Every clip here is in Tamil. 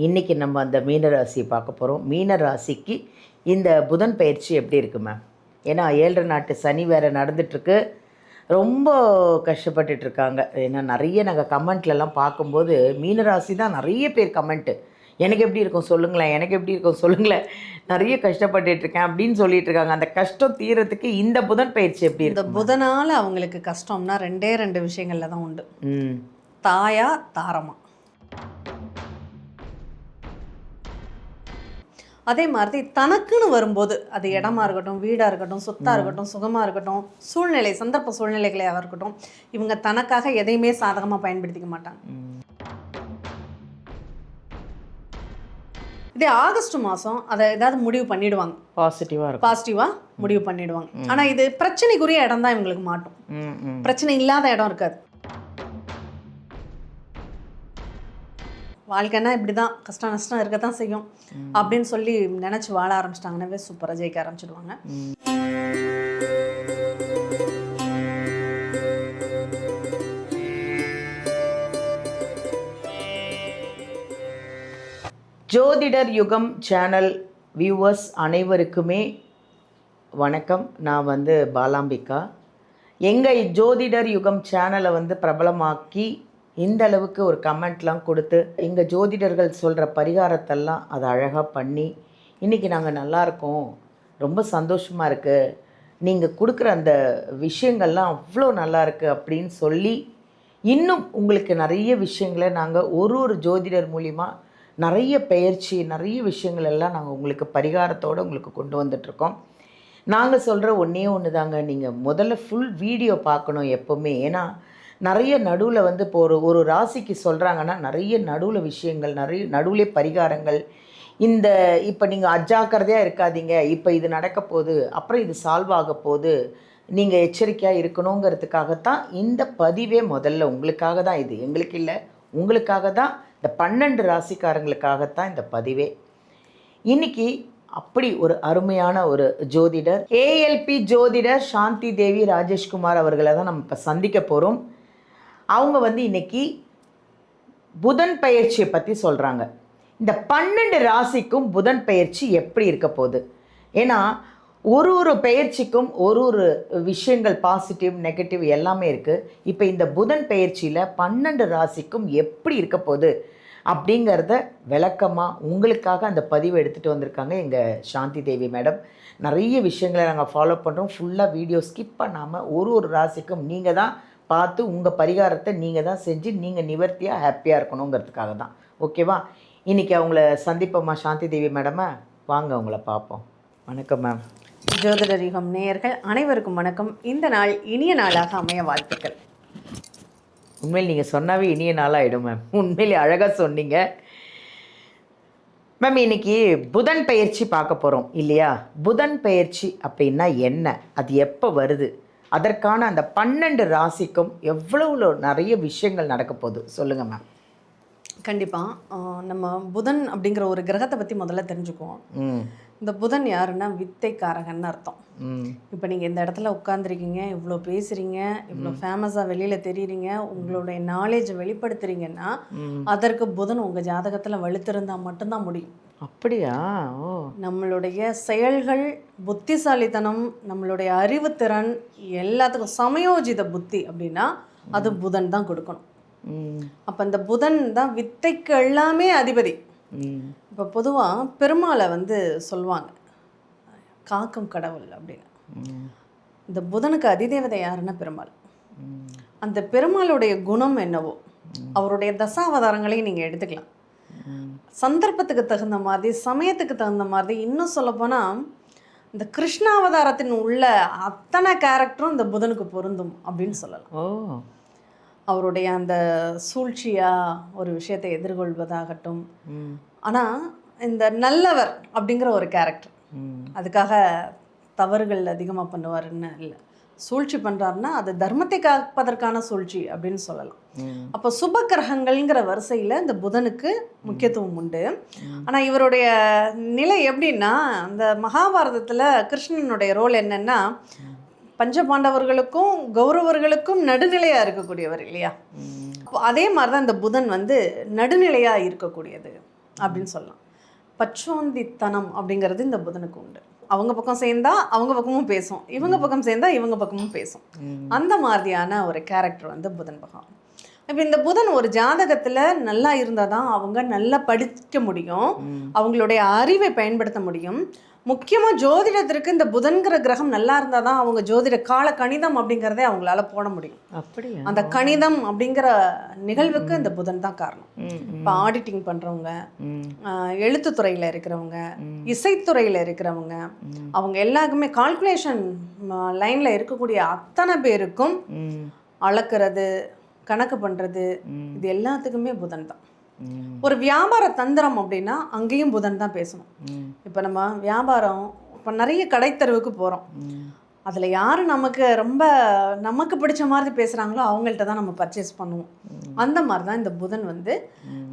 இன்றைக்கி நம்ம அந்த மீன ராசியை பார்க்க போகிறோம். மீன ராசிக்கு இந்த புதன் பயிற்சி எப்படி இருக்கு மேம்? ஏன்னா 7 நாட்டு சனி வேறு நடந்துட்டுருக்கு. ரொம்ப கஷ்டப்பட்டுட்ருக்காங்க. ஏன்னா நிறைய நாங்கள் கமெண்ட்லலாம் பார்க்கும்போது மீனராசி தான் நிறைய பேர் கமெண்ட்டு, எனக்கு எப்படி இருக்கும் சொல்லுங்களேன், எனக்கு எப்படி இருக்கும் சொல்லுங்களேன், நிறைய கஷ்டப்பட்டுட்ருக்கேன் அப்படின்னு சொல்லிட்டு இருக்காங்க. அந்த கஷ்டம் தீரத்துக்கு இந்த புதன் பயிற்சி எப்படி இந்த இருக்கு? புதனால் அவங்களுக்கு கஷ்டம்னா ரெண்டு விஷயங்கள்ல தான் உண்டு. தாயா தாரமா. அதே மாதிரி தனக்குன்னு வரும்போது அது இடமா இருக்கட்டும், வீடாக இருக்கட்டும், சொத்தாக இருக்கட்டும், சுகமாக இருக்கட்டும், சூழ்நிலை சந்தர்ப்ப சூழ்நிலைகளையாக இருக்கட்டும், இவங்க தனக்காக எதையுமே சாதகமாக பயன்படுத்திக்க மாட்டாங்க. இதே ஆகஸ்ட் மாதம் அதை ஏதாவது முடிவு பண்ணிடுவாங்க, பாசிட்டிவாக முடிவு பண்ணிடுவாங்க. ஆனால் இது பிரச்சனைக்குரிய இடம் தான் இவங்களுக்கு மாட்டும். பிரச்சனை இல்லாத இடம் இருக்காது. வாழ்க்கைன்னா இப்படி தான், கஷ்டம் நஷ்டம் இருக்க தான் செய்யும் அப்படின்னு சொல்லி நினச்சி வாழ ஆரம்பிச்சிட்டாங்கன்னாவே சூப்பராக ஜெயிக்க ஆரம்பிச்சிடுவாங்க. ஜோதிடர் யுகம் சேனல் வியூவர்ஸ் அனைவருக்குமே வணக்கம். நான் பாலாம்பிகா. எங்கள் ஜோதிடர் யுகம் சேனலை பிரபலமாக்கி இந்த அளவுக்கு ஒரு கமெண்ட்லாம் கொடுத்து எங்கள் ஜோதிடர்கள் சொல்கிற பரிகாரத்தெல்லாம் அதை அழகாக பண்ணி இன்றைக்கி நாங்கள் நல்லாயிருக்கோம், ரொம்ப சந்தோஷமாக இருக்குது, நீங்கள் கொடுக்குற அந்த விஷயங்கள்லாம் அவ்வளோ நல்லா இருக்குது அப்படின்னு சொல்லி இன்னும் உங்களுக்கு நிறைய விஷயங்களை நாங்கள் ஒரு ஜோதிடர் மூலிமா நிறைய பயிற்சி நிறைய விஷயங்கள் எல்லாம் நாங்கள் உங்களுக்கு பரிகாரத்தோடு உங்களுக்கு கொண்டு வந்துட்ருக்கோம். நாங்கள் சொல்கிற ஒன்று தாங்க, நீங்கள் முதல்ல ஃபுல் வீடியோ பார்க்கணும் எப்போவுமே. ஏன்னா நிறைய நடுவில் இப்போ ஒரு ராசிக்கு சொல்கிறாங்கன்னா நிறைய நடுவில் விஷயங்கள், நிறைய நடுவிலே பரிகாரங்கள். இப்போ நீங்கள் அஜாக்கிரதையாக இருக்காதீங்க, இப்போ இது நடக்க போகுது, அப்புறம் இது சால்வ் ஆக போகுது, நீங்கள் எச்சரிக்கையாக இருக்கணுங்கிறதுக்காகத்தான் இந்த பதிவே முதல்ல உங்களுக்காக தான். இது எங்களுக்கு இல்லை, உங்களுக்காக தான், இந்த 12 ராசிக்காரங்களுக்காகத்தான் இந்த பதிவே. இன்றைக்கி அப்படி ஒரு அருமையான ஒரு ஜோதிடர், ஏஎல்பி ஜோதிடர் சாந்தி தேவி ராஜேஷ்குமார் அவர்களை தான் நம்ம இப்போ சந்திக்க போகிறோம். அவங்க இன்றைக்கி புதன் பயிற்சியை பற்றி சொல்கிறாங்க. இந்த 12 ராசிக்கும் புதன் பயிற்சி எப்படி இருக்க போகுது? ஏன்னா ஒரு பயிற்சிக்கும் ஒரு விஷயங்கள் பாசிட்டிவ் நெகட்டிவ் எல்லாமே இருக்குது. இப்போ இந்த புதன் பயிற்சியில் 12 ராசிக்கும் எப்படி இருக்க போகுது அப்படிங்கிறத விளக்கமாக உங்களுக்காக அந்த பதிவை எடுத்துகிட்டு வந்திருக்காங்க எங்கள் சாந்தி தேவி மேடம். நிறைய விஷயங்களை நாங்கள் ஃபாலோ பண்ணுறோம். ஃபுல்லாக வீடியோ ஸ்கிப் பண்ணாமல் ஒரு ராசிக்கும் நீங்கள் தான் பார்த்து உங்கள் பரிகாரத்தை நீங்கள் தான் செஞ்சு நீங்கள் நிவர்த்தியாக ஹாப்பியாக இருக்கணுங்கிறதுக்காக தான். ஓகேவா? இன்றைக்கி அவங்கள சந்திப்போம்மா சாந்தி தேவி மேடமா, வாங்க அவங்கள பார்ப்போம். வணக்கம் மேம். ஜோதிடர் யுகம் நேயர்கள் அனைவருக்கும் வணக்கம். இந்த நாள் இனிய நாளாக அமைய வாழ்த்துக்கள். உண்மையில் நீங்கள் சொன்னாவே இனிய நாளாகிடும் மேம். உண்மையிலே அழகாக சொன்னீங்க மேம். இன்றைக்கி புதன் பயிற்சி பார்க்க போகிறோம் இல்லையா? புதன் பயிற்சி அப்படின்னா என்ன, அது எப்போ வருது, அதற்கான அந்த 12 ராசிக்கும் எவ்வளோ நிறைய விஷயங்கள் நடக்க போகுது சொல்லுங்கள் மேம். கண்டிப்பாக நம்ம புதன் அப்படிங்கிற ஒரு கிரகத்தை பற்றி முதல்ல தெரிஞ்சுக்குவோம். இந்த புதன் யாருன்னா வித்தைக்காரகன்னு அர்த்தம். இப்போ நீங்கள் இந்த இடத்துல உட்காந்துருக்கீங்க, இவ்வளோ பேசுகிறீங்க, இவ்வளோ ஃபேமஸாக வெளியில் தெரியுறீங்க, உங்களுடைய நாலேஜை வெளிப்படுத்துறீங்கன்னா அதற்கு புதன் உங்கள் ஜாதகத்தில் வலுத்திருந்தால் மட்டும்தான் முடியும். அப்படியா? ஓ. நம்மளுடைய செயல்கள், புத்திசாலித்தனம், நம்மளுடைய அறிவுத்திறன் எல்லாத்துக்கும் சமயோஜித புத்தி அப்படின்னா அது புதன் தான் கொடுக்கணும். அப்போ இந்த புதன் தான் வித்தைக்கு எல்லாமே அதிபதி. இப்போ பொதுவாக பெருமாளை சொல்லுவாங்க காக்கும் கடவுள் அப்படின்னு. இந்த புதனுக்கு அதிதேவதை யாருன்னா பெருமாள். அந்த பெருமாளுடைய குணம் என்னவோ அவருடைய தசாவதாரங்களையும் நீங்கள் எடுத்துக்கலாம். சந்தர்ப்பத்துக்கு தகுந்த மாதிரி, சமயத்துக்கு தகுந்த மாதிரி, இன்னும் சொல்லப்போனால் இந்த கிருஷ்ணாவதாரத்தின் உள்ள அத்தனை கேரக்டரும் இந்த புதனுக்கு பொருந்தும் அப்படின்னு சொல்லலாம். அவருடைய அந்த சூழ்ச்சியாக ஒரு விஷயத்தை எதிர்கொள்வதாகட்டும். ஆனால் இந்த நல்லவர் அப்படிங்கிற ஒரு கேரக்டர், அதுக்காக தவறுகள் அதிகமாக பண்ணுவாருன்னு இல்லை. சூழ்ச்சி பண்ணுறாருன்னா அது தர்மத்தை காப்பதற்கான சூழ்ச்சி அப்படின்னு சொல்லலாம். அப்போ சுப கிரகங்கள்ங்கிற வரிசையில் இந்த புதனுக்கு முக்கியத்துவம் உண்டு. ஆனால் இவருடைய நிலை எப்படின்னா, அந்த மகாபாரதத்தில் கிருஷ்ணனுடைய ரோல் என்னென்னா பஞ்ச பாண்டவர்களுக்கும் கௌரவர்களுக்கும் நடுநிலையாக இருக்கக்கூடியவர் இல்லையா? அதே மாதிரி தான் இந்த புதன் நடுநிலையாக இருக்கக்கூடியது. அப்படின்னு சொல்லலாம். பச்சோந்தித்தனம் அப்படிங்கிறது இந்த புதனுக்கு உண்டு. அவங்க பக்கம் சேர்ந்தா அவங்க பக்கமும் பேசும், இவங்க பக்கம் சேர்ந்தா இவங்க பக்கமும் பேசும். அந்த மாதிரியான ஒரு கேரக்டர் வந்து புதன் பகவான். இப்போ இந்த புதன் ஒரு ஜாதகத்தில் நல்லா இருந்தால் தான் அவங்க நல்லா படிக்க முடியும், அவங்களுடைய அறிவை பயன்படுத்த முடியும். முக்கியமாக ஜோதிடத்திற்கு இந்த புதன்கிற கிரகம் நல்லா இருந்தால் தான் அவங்க ஜோதிட கால கணிதம் அப்படிங்கிறதே அவங்களால போட முடியும். அப்படியா? அந்த கணிதம் அப்படிங்கிற நிகழ்வுக்கு இந்த புதன் தான் காரணம். இப்போ ஆடிட்டிங் பண்ணுறவங்க, எழுத்துத்துறையில் இருக்கிறவங்க, இசைத்துறையில் இருக்கிறவங்க, அவங்க எல்லாருக்குமே கால்குலேஷன் லைனில் இருக்கக்கூடிய அத்தனை பேருக்கும் அளக்கிறது, கணக்கு பண்ணுறது, இது எல்லாத்துக்குமே புதன் தான். ஒரு வியாபார தந்திரம் அப்படின்னா அங்கேயும் புதன் தான் பேசணும். இப்போ நம்ம வியாபாரம், இப்போ நிறைய கடைத்தெருவுக்கு போகிறோம், அதில் யார் நமக்கு பிடிச்ச மாதிரி பேசுகிறாங்களோ அவங்கள்ட்ட தான் நம்ம பர்ச்சேஸ் பண்ணுவோம். அந்த மாதிரி தான் இந்த புதன் வந்து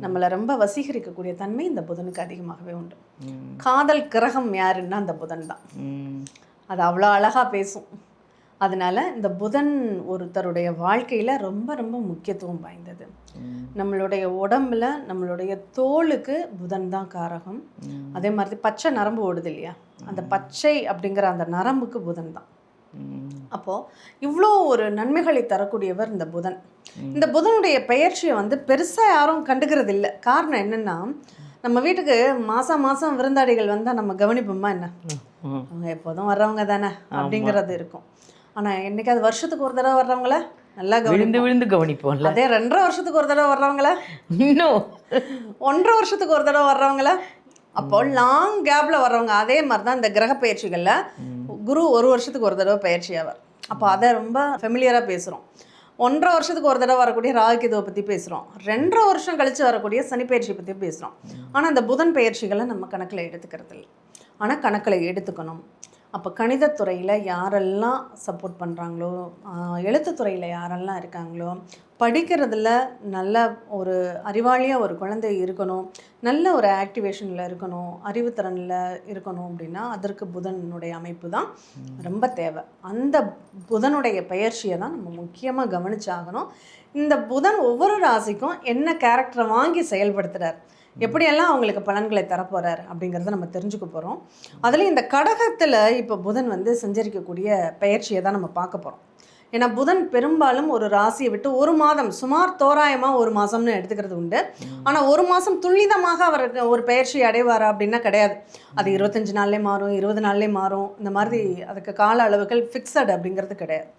நம்மளை ரொம்ப வசீகரிக்கக்கூடிய தன்மை இந்த புதனுக்கு அதிகமாகவே உண்டு. காதல் கிரகம் யாருன்னா அந்த புதன் தான். அது அவ்வளோ அழகாக பேசும். அதனால இந்த புதன் ஒருத்தருடைய வாழ்க்கையில் ரொம்ப ரொம்ப முக்கியத்துவம் வாய்ந்தது. நம்மளுடைய உடம்புல நம்மளுடைய தோலுக்கு புதன் தான் காரகம். அதே மாதிரி பச்சை நரம்பு ஓடுது இல்லையா, அந்த பச்சை அப்படிங்கிற அந்த நரம்புக்கு புதன் தான். அப்போது இவ்வளோ ஒரு நன்மைகளை தரக்கூடியவர் இந்த புதன். இந்த புதனுடைய பெயர்ச்சியை வந்து பெருசாக யாரும் கண்டுக்கிறது இல்லை. காரணம் என்னென்னா, நம்ம வீட்டுக்கு மாதம் விருந்தாடிகள் வந்தால் நம்ம கவனிப்போமா என்ன, அவங்க எப்போதும் வர்றவங்க தானே அப்படிங்கிறது இருக்கும். ஆனால் என்னைக்காவது வருஷத்துக்கு ஒரு தடவை வர்றவங்கள நல்லா விழுந்து கவனிப்போம். அதே 2.5 வருஷத்துக்கு ஒரு தடவை வர்றவங்கள, இன்னும் 1.5 வருஷத்துக்கு ஒரு தடவை வர்றவங்கள, அப்போ லாங் கேப்பில் வர்றவங்க. அதே மாதிரி தான் இந்த கிரக பயிற்சிகளில் குரு 1 வருஷத்துக்கு ஒரு தடவை பயிற்சி ஆவார். அப்போ அதை ரொம்ப ஃபெமிலியராக பேசுகிறோம். 1.5 வருஷத்துக்கு ஒரு தடவை வரக்கூடிய ராகுகேதுவை பற்றி பேசுகிறோம். 2.5 வருஷம் கழித்து வரக்கூடிய சனி பயிற்சி பற்றி பேசுகிறோம். ஆனால் இந்த புதன் பயிற்சிகளை நம்ம கணக்கில் எடுத்துக்கிறது இல்லை. ஆனால் கணக்கில் எடுத்துக்கணும். அப்போ கணிதத்துறையில் யாரெல்லாம் சப்போர்ட் பண்ணுறாங்களோ, எழுத்துத்துறையில் யாரெல்லாம் இருக்காங்களோ, படிக்கிறதுல நல்ல ஒரு அறிவாளியாக ஒரு குழந்தை இருக்கணும், நல்ல ஒரு ஆக்டிவேஷனில் இருக்கணும், அறிவுத்திறனில் இருக்கணும் அப்படின்னா அதற்கு புதனுடைய அமைப்பு தான் ரொம்ப தேவை. அந்த புதனுடைய பயிற்சியை தான் நம்ம முக்கியமாக கவனிச்சாகணும். இந்த புதன் ஒவ்வொரு ராசிக்கும் என்ன கேரக்டரை வாங்கி செயல்படுத்துகிறார், எப்படியெல்லாம் அவங்களுக்கு பலன்களை தரப்போகிறார் அப்படிங்கிறத நம்ம தெரிஞ்சுக்க போகிறோம். அதுலேயும் இந்த கடகத்தில் இப்போ புதன் வந்து சஞ்சரிக்கக்கூடிய பயிற்சியை தான் நம்ம பார்க்க போகிறோம். ஏன்னா புதன் பெரும்பாலும் ஒரு ராசியை விட்டு ஒரு மாதம், சுமார் தோராயமாக ஒரு மாதம்னு எடுத்துக்கிறது உண்டு. ஆனால் ஒரு மாதம் துல்லிதமாக அவருக்கு ஒரு பயிற்சி அடைவாரா அப்படின்னா கிடையாது. அது 25 நாள்லேயே மாறும், 20 நாள்லேயே மாறும். இந்த மாதிரி அதுக்கு கால அளவுகள் ஃபிக்ஸட் அப்படிங்கிறது கிடையாது.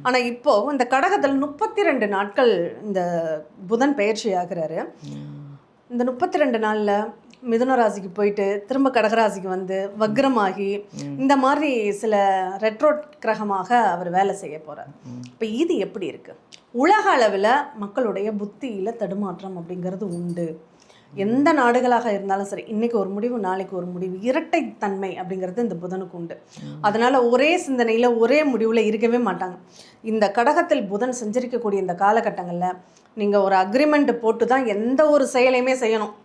ஆனால் இப்போது இந்த கடகத்தில் 32 நாட்கள் இந்த புதன் பயிற்சி ஆகிறாரு. இந்த 32 நாளில் மிதுன ராசிக்கு போயிட்டு திரும்ப கடகராசிக்கு வந்து வக்ரமாகி இந்த மாதிரி சில ரெட்ரோ கிரகமாக அவர் வேலை செய்ய போகிறார். இப்போ இது எப்படி இருக்குது? உலக அளவில் மக்களுடைய புத்தியில் தடுமாற்றம் அப்படிங்கிறது உண்டு. எந்த நாடுகளாக இருந்தாலும் சரி, இன்றைக்கி ஒரு முடிவு நாளைக்கு ஒரு முடிவு, இரட்டைத்தன்மை அப்படிங்கிறது இந்த புதனுக்கு உண்டு. அதனால் ஒரே சிந்தனையில் ஒரே முடிவில் இருக்கவே மாட்டாங்க. இந்த கடகத்தில் புதன் சஞ்சரிக்கக்கூடிய இந்த காலகட்டங்களில் நீங்கள் ஒரு அக்ரிமெண்ட் போட்டு தான் எந்த ஒரு செயலையுமே செய்யணும்.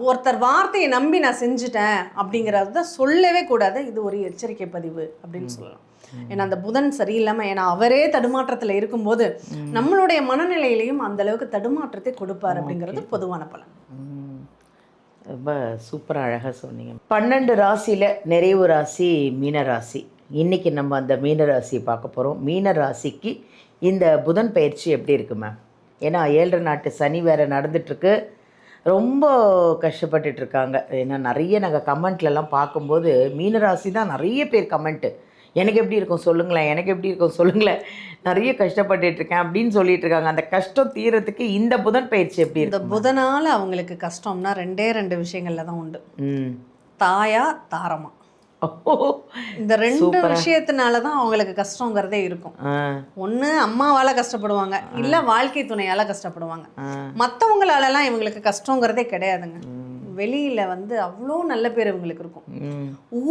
ஒருத்தர் வார்த்தையை நம்பி நான் செஞ்சுட்டேன் அப்படிங்கிறது தான் சொல்லவே கூடாது. இது ஒரு எச்சரிக்கை பதிவு அப்படின்னு சொல்லலாம். ஏன்னா அந்த புதன் சரியில்லாமல், ஏன்னா அவரே தடுமாற்றத்தில் இருக்கும்போது நம்மளுடைய மனநிலையிலையும் அந்த அளவுக்கு தடுமாற்றத்தை கொடுப்பார் அப்படிங்கிறது பொதுவான பலன். ரொம்ப சூப்பராக அழகாக சொன்னீங்க. 12 ராசியில் நிறைவு ராசி மீனராசி. இன்றைக்கி நம்ம அந்த மீனராசியை பார்க்க போகிறோம். மீனராசிக்கு இந்த புதன் பயிற்சி எப்படி இருக்கு மேம்? ஏன்னா 7 நாட்டு சனி வேறு நடந்துட்டுருக்கு, ரொம்ப கஷ்டப்பட்டுட்ருக்காங்க. ஏன்னா நிறைய நாங்கள் கமெண்ட்லலாம் பார்க்கும்போது மீனராசி தான் நிறைய பேர் கமெண்ட்டு, எனக்கு எப்படி இருக்கும் சொல்லுங்களேன், எனக்கு எப்படி இருக்கும் சொல்லுங்களேன், நிறைய கஷ்டப்பட்டுட்ருக்கேன் அப்படின்னு சொல்லிட்டு இருக்காங்க. அந்த கஷ்டம் தீரத்துக்கு இந்த புதன் பயிற்சி எப்படி இருக்கு? இந்த புதனால் அவங்களுக்கு கஷ்டம்னா 2 விஷயங்கள்ல தான் உண்டு. தாயா தாரமா, இந்த 2 விஷயத்தினால தான் அவங்களுக்கு கஷ்டங்கிறதே இருக்கும். ஒன்று அம்மாவால் கஷ்டப்படுவாங்க, இல்லை வாழ்க்கை துணையால் கஷ்டப்படுவாங்க. மற்றவங்களாலலாம் இவங்களுக்கு கஷ்டங்கிறதே கிடையாதுங்க. வெளியில் வந்து அவ்வளோ நல்ல பேர் இவங்களுக்கு இருக்கும்.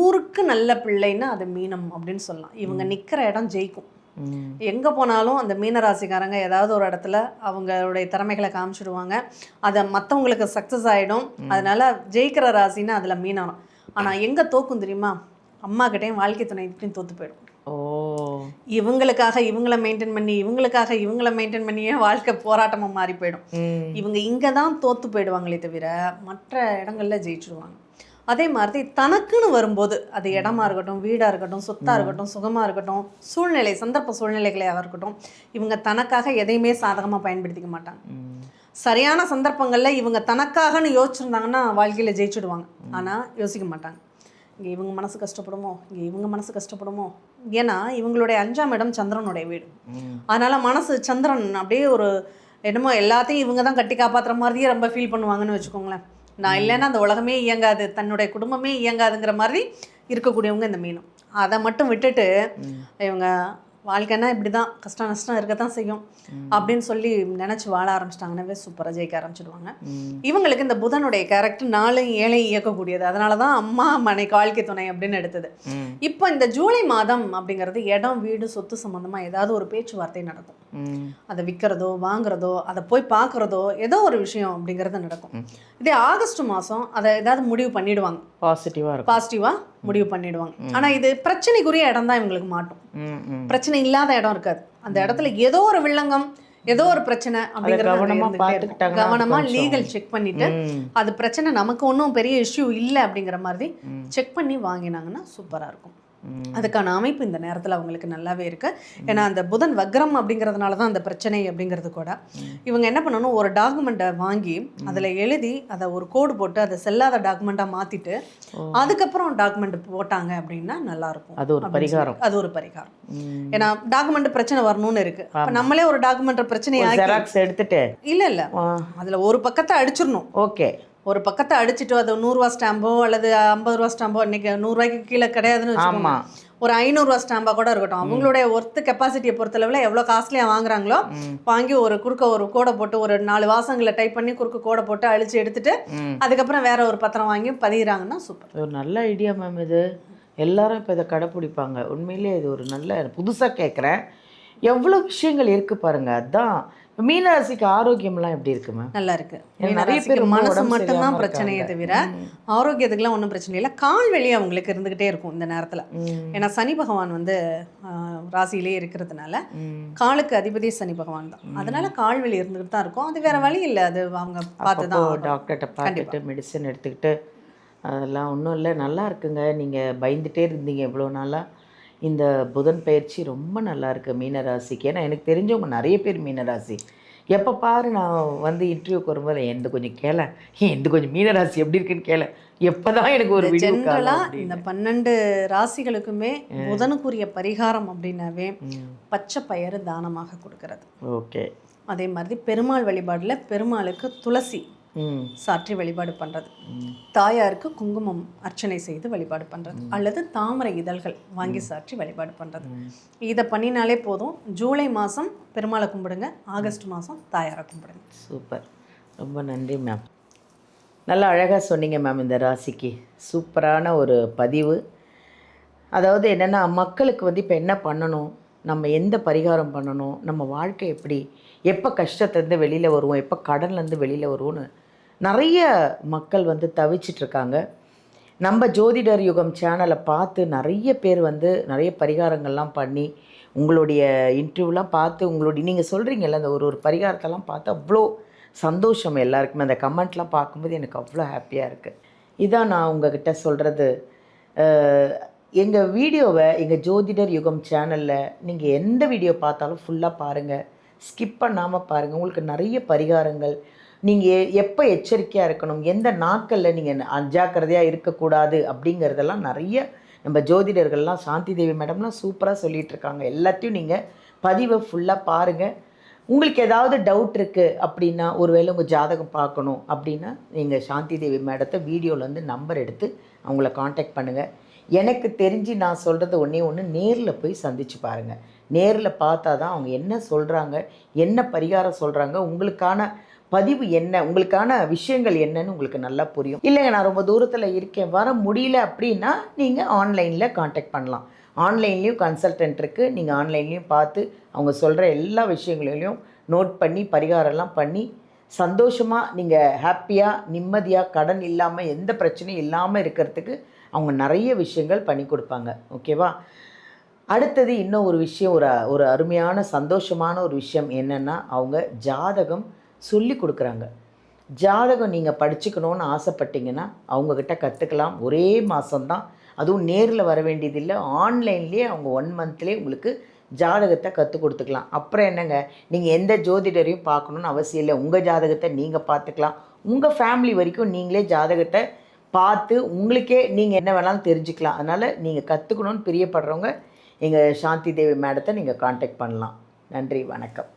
ஊருக்கு நல்ல பிள்ளைன்னா அது மீனம் அப்படின்னு சொல்லலாம். இவங்க நிற்கிற இடம் ஜெயிக்கும். எங்கே போனாலும் அந்த மீனராசிக்காரங்க ஏதாவது ஒரு இடத்துல அவங்களுடைய திறமைகளை காமிச்சிடுவாங்க. அதை மற்றவங்களுக்கு சக்ஸஸ் ஆகிடும். அதனால ஜெயிக்கிற ராசின்னா அதில் மீனம். ஆனால் எங்கே தோக்கும் தெரியுமா? அம்மா கிட்டையும் வாழ்க்கை துணைக்கிட்டையும் தோற்று போயிடும். இவங்களுக்காக இவங்கள மெயின்டைன் பண்ணி இவங்கள மெயின்டைன் பண்ணியே வாழ்க்கை போராட்டமாக மாறி போயிடும். இவங்க இங்கே தான் தோற்று போயிடுவாங்களே தவிர மற்ற இடங்கள்ல ஜெயிச்சிடுவாங்க. அதே மாதிரி தனக்குன்னு வரும்போது அது இடமா இருக்கட்டும், வீடாக இருக்கட்டும், சொத்தாக இருக்கட்டும், சுகமாக இருக்கட்டும், சூழ்நிலை சந்தர்ப்ப சூழ்நிலைகளாக இருக்கட்டும், இவங்க தனக்காக எதையுமே சாதகமாக பயன்படுத்திக்க மாட்டாங்க. சரியான சந்தர்ப்பங்களில் இவங்க தனக்காகன்னு யோசிச்சிருந்தாங்கன்னா வாழ்க்கையில் ஜெயிச்சுடுவாங்க. ஆனால் யோசிக்க மாட்டாங்க. இங்கே இவங்க மனசு கஷ்டப்படுமோ, இங்கே இவங்க மனசு கஷ்டப்படுமோ. ஏன்னா இவங்களுடைய 5ஆம் இடம் சந்திரனுடைய வீடு. அதனால் மனசு சந்திரன் அப்படியே ஒரு என்னமோ எல்லாத்தையும் இவங்க தான் கட்டி காப்பாற்றுற மாதிரியே ரொம்ப ஃபீல் பண்ணுவாங்கன்னு வச்சுக்கோங்களேன். நான் இல்லைன்னா அந்த உலகமே இயங்காது, தன்னுடைய குடும்பமே இயங்காதுங்கிற மாதிரி இருக்கக்கூடியவங்க இந்த மீனம். அதை மட்டும் விட்டுட்டு இவங்க வாழ்க்கைன்னா இப்படி தான் கஷ்டம் நஷ்டம் இருக்க தான் செய்யும் அப்படின்னு சொல்லி நினச்சி வாழ ஆரம்பிச்சிட்டாங்கன்னாவே சூப்பராக ஜெயிக்க ஆரம்பிச்சிடுவாங்க. இவங்களுக்கு இந்த புதனுடைய கேரக்டர் 4 7 இயக்கக்கூடியது. அதனால தான் அம்மா மனைக்கு வாழ்க்கை துணை அப்படின்னு எடுத்தது. இப்போ இந்த ஜூலை மாதம் அப்படிங்கிறது இடம் வீடு சொத்து சம்மந்தமாக ஏதாவது ஒரு பேச்சுவார்த்தை நடக்கும். அதை விற்கிறதோ வாங்குறதோ அதை போய் பார்க்குறதோ ஏதோ ஒரு விஷயம் அப்படிங்கிறது நடக்கும். இதே ஆகஸ்ட் மாதம் அதை ஏதாவது முடிவு பண்ணிடுவாங்க, பாசிட்டிவாக முடிவு பண்ணிடுவாங்க. ஆனால் இது பிரச்சனைக்குரிய இடம் தான் இவங்களுக்கு மாட்டும். பிரச்சனை இல்லாத இடம் இருக்காது. அந்த இடத்துல ஏதோ ஒரு வில்லங்கம், ஏதோ ஒரு பிரச்சனை அப்படிங்கிறத கவனமா லீகல் செக் பண்ணிட்டு அது பிரச்சனை நமக்கு ஒன்றும் பெரிய இஷ்யூ இல்லை அப்படிங்கிற மாதிரி செக் பண்ணி வாங்கினாங்கன்னா சூப்பரா இருக்கும். அதுக்கான அமைப்பு இந்த நேரத்தில் அவங்களுக்கு நல்லாவே இருக்கு. ஏன்னா அந்த புதன் வக்ரம் அப்படிங்கிறதுனால தான் அந்த பிரச்சனை அப்படிங்கிறது கூட. இவங்க என்ன பண்ணணும், ஒரு டாக்குமெண்ட்டை வாங்கி அதில் எழுதி அதை ஒரு கோடு போட்டு அதை செல்லாத டாக்குமெண்ட்டாக மாற்றிட்டு அதுக்கப்புறம் டாக்குமெண்ட் போட்டாங்க அப்படின்னா நல்லாயிருக்கும். அது ஒரு பரிகாரம். ஏன்னா டாக்குமெண்ட் பிரச்சனை வரணும்னு இருக்கு. அப்போ நம்மளே ஒரு டாக்குமெண்ட் பிரச்சனையை எடுத்துட்டு இல்லை அதில் ஒரு பக்கத்தை அடிச்சிடணும். ஓகே, ஒரு பக்கத்தை அடிச்சுட்டு அது 100 ரூபா ஸ்டாம்போ அல்லது 50 ரூபா ஸ்டாம்போ, இன்னைக்கு 100 ரூபாய்க்கு கீழே கிடையாதுன்னு வச்சுக்கோங்க, ஒரு 500 ரூபா ஸ்டாம்பா கூட இருக்கட்டும். அவங்களுடைய ஒர்த்து கெப்பாசிட்டியை பொறுத்தளவில் எவ்வளோ காஸ்ட்லியாக வாங்குறாங்களோ வாங்கி ஒரு குறுக்க ஒரு கோடை போட்டு ஒரு 4 வாசங்களை டைப் பண்ணி குறுக்க கோடை போட்டு அழிச்சு எடுத்துட்டு அதுக்கப்புறம் வேற ஒரு பத்திரம் வாங்கி பதிகிறாங்கன்னா சூப்பர். ஒரு நல்ல ஐடியா மேம். இது எல்லாரும் இப்போ இதை கடைப்பிடிப்பாங்க. உண்மையிலே இது ஒரு நல்ல புதுசாக கேட்குறேன். எவ்வளோ விஷயங்கள் இருக்கு பாருங்க. அதுதான் மீனராசிக்கு ஆரோக்கியம்லாம் எப்படி இருக்கு மேம்? நல்லா இருக்கு. நிறைய பேர் மனசு மட்டும்தான் பிரச்சனையே தவிர ஆரோக்கியத்துக்குலாம் ஒன்றும் பிரச்சனை இல்லை. கால் வலி அவங்களுக்கு இருந்துகிட்டே இருக்கும் இந்த நேரத்தில். ஏன்னா சனி பகவான் வந்து ராசியிலே இருக்கிறதுனால காலுக்கு அதிபதி சனி பகவான் தான். அதனால கால் வலி இருந்துகிட்டு தான் இருக்கும். அது வேற வழி இல்லை. அது அவங்க பார்த்து தான் டாக்டர்கிட்ட பார்த்துட்டு மெடிசன் எடுத்துக்கிட்டு அதெல்லாம் ஒன்றும் இல்லை. நல்லா இருக்குங்க. நீங்கள் பயந்துட்டே இருந்தீங்க இவ்வளோ நாளாக. இந்த புதன் பயிற்சி ரொம்ப நல்லா இருக்குது மீனராசிக்கு. ஏன்னா எனக்கு தெரிஞ்சவங்க நிறைய பேர் மீனராசி. எப்போ பாரு நான் வந்து இன்டர்வியூக்கு வரும்போது எந்த கொஞ்சம் கேள, எந்த கொஞ்சம் மீனராசி எப்படி இருக்குன்னு கேள, எப்போதான் எனக்கு ஒரு ஜென்ரலாக இந்த 12 ராசிகளுக்குமே புதனுக்குரிய பரிகாரம் அப்படின்னாவே பச்சை பயிறு தானமாக கொடுக்கறது. ஓகே. அதே மாதிரி பெருமாள் வழிபாடில் பெருமாளுக்கு துளசி சாற்றி வழிபாடு பண்ணுறது, தாயாருக்கு குங்குமம் அர்ச்சனை செய்து வழிபாடு பண்ணுறது, அல்லது தாமரை இதழ்கள் வாங்கி சாற்றி வழிபாடு பண்ணுறது. இதை பண்ணினாலே போதும். ஜூலை மாதம் பெருமாளை கும்பிடுங்க, ஆகஸ்ட் மாதம் தாயாரை கும்பிடுங்க. சூப்பர், ரொம்ப நன்றி மேம். நல்லா அழகாக சொன்னீங்க மேம். இந்த ராசிக்கு சூப்பரான ஒரு பதிவு. அதாவது என்னென்னா மக்களுக்கு வந்து இப்போ என்ன பண்ணணும், நம்ம எந்த பரிகாரம் பண்ணணும், நம்ம வாழ்க்கை எப்படி, எப்போ கஷ்டத்துலேருந்து வெளியில் வருவோம், எப்போ கடன்லேருந்து வெளியில் வருவோன்னு நிறைய மக்கள் வந்து தவிச்சிட்ருக்காங்க. நம்ம ஜோதிடர் யுகம் சேனலை பார்த்து நிறைய பேர் வந்து நிறைய பரிகாரங்கள்லாம் பண்ணி உங்களுடைய இன்டர்வியூலாம் பார்த்து உங்களுடைய நீங்கள் சொல்கிறீங்கல்ல அந்த ஒரு பரிகாரத்தெல்லாம் பார்த்து அவ்வளோ சந்தோஷம் எல்லாருக்குமே. அந்த கமெண்ட்லாம் பார்க்கும்போது எனக்கு அவ்வளோ ஹாப்பியாக இருக்குது. இதான் நான் உங்ககிட்ட சொல்கிறது. எங்கள் வீடியோவை எங்கள் ஜோதிடர் யுகம் சேனலில் நீங்கள் எந்த வீடியோ பார்த்தாலும் ஃபுல்லாக பாருங்கள், ஸ்கிப் பண்ணாமல் பாருங்கள். உங்களுக்கு நிறைய பரிகாரங்கள், நீங்கள் எப்போ எச்சரிக்கையாக இருக்கணும், எந்த நாட்களில் நீங்கள் அஜாக்கிரதையாக இருக்கக்கூடாது அப்படிங்கிறதெல்லாம் நிறைய நம்ம ஜோதிடர்கள்லாம் சாந்தி தேவி மேடம்லாம் சூப்பராக சொல்லிகிட்டு இருக்காங்க. எல்லாத்தையும் நீங்கள் பதிவை ஃபுல்லாக பாருங்கள். உங்களுக்கு ஏதாவது டவுட் இருக்குது அப்படின்னா, ஒருவேளை உங்கள் ஜாதகம் பார்க்கணும் அப்படின்னா நீங்கள் சாந்தி தேவி மேடத்தை வீடியோவில் வந்து நம்பர் எடுத்து அவங்கள காண்டாக்ட் பண்ணுங்கள். எனக்கு தெரிஞ்சு நான் சொல்கிறது ஒன்று நேரில் போய் சந்தித்து பாருங்கள். நேரில் பார்த்தா தான் அவங்க என்ன சொல்கிறாங்க, என்ன பரிகாரம் சொல்கிறாங்க, உங்களுக்கான பதிவு என்ன, உங்களுக்கான விஷயங்கள் என்னன்னு உங்களுக்கு நல்லா புரியும். இல்லைங்க நான் ரொம்ப தூரத்தில் இருக்கேன் வர முடியல அப்படின்னா நீங்கள் ஆன்லைனில் காண்டாக்ட் பண்ணலாம். ஆன்லைன்லேயும் கன்சல்டன்ட் இருக்குது. நீங்கள் ஆன்லைன்லேயும் பார்த்து அவங்க சொல்கிற எல்லா விஷயங்களையும் நோட் பண்ணி பரிகாரம்லாம் பண்ணி சந்தோஷமாக நீங்கள் ஹாப்பியாக நிம்மதியாக கடன் இல்லாமல் எந்த பிரச்சனையும் இல்லாமல் இருக்கிறதுக்கு அவங்க நிறைய விஷயங்கள் பண்ணி கொடுப்பாங்க. ஓகேவா? அடுத்தது இன்னும் ஒரு விஷயம், ஒரு அருமையான சந்தோஷமான ஒரு விஷயம் என்னென்னா, அவங்க ஜாதகம் சொல்லி கொடுக்குறாங்க. ஜாதகம் நீங்கள் படிச்சுக்கணுன்னு ஆசைப்பட்டீங்கன்னா அவங்கக்கிட்ட கற்றுக்கலாம். ஒரே மாதம்தான், அதுவும் நேரில் வர வேண்டியதில்லை, ஆன்லைன்லேயே அவங்க 1 மந்த்லேயே உங்களுக்கு ஜாதகத்தை கற்றுக் கொடுத்துக்கலாம். அப்புறம் என்னங்க, நீங்கள் எந்த ஜோதிடரையும் பார்க்கணுன்னு அவசியம் இல்லை. உங்கள் ஜாதகத்தை நீங்கள் பார்த்துக்கலாம். உங்கள் ஃபேமிலி வரைக்கும் நீங்களே ஜாதகத்தை பார்த்து உங்களுக்கே நீங்கள் என்ன வேணாலும் தெரிஞ்சுக்கலாம். அதனால் நீங்கள் கற்றுக்கணுன்னு பிரியப்படுறவங்க எங்கள் சாந்தி தேவி மேடத்தை நீங்கள் காண்டாக்ட் பண்ணலாம். நன்றி, வணக்கம்.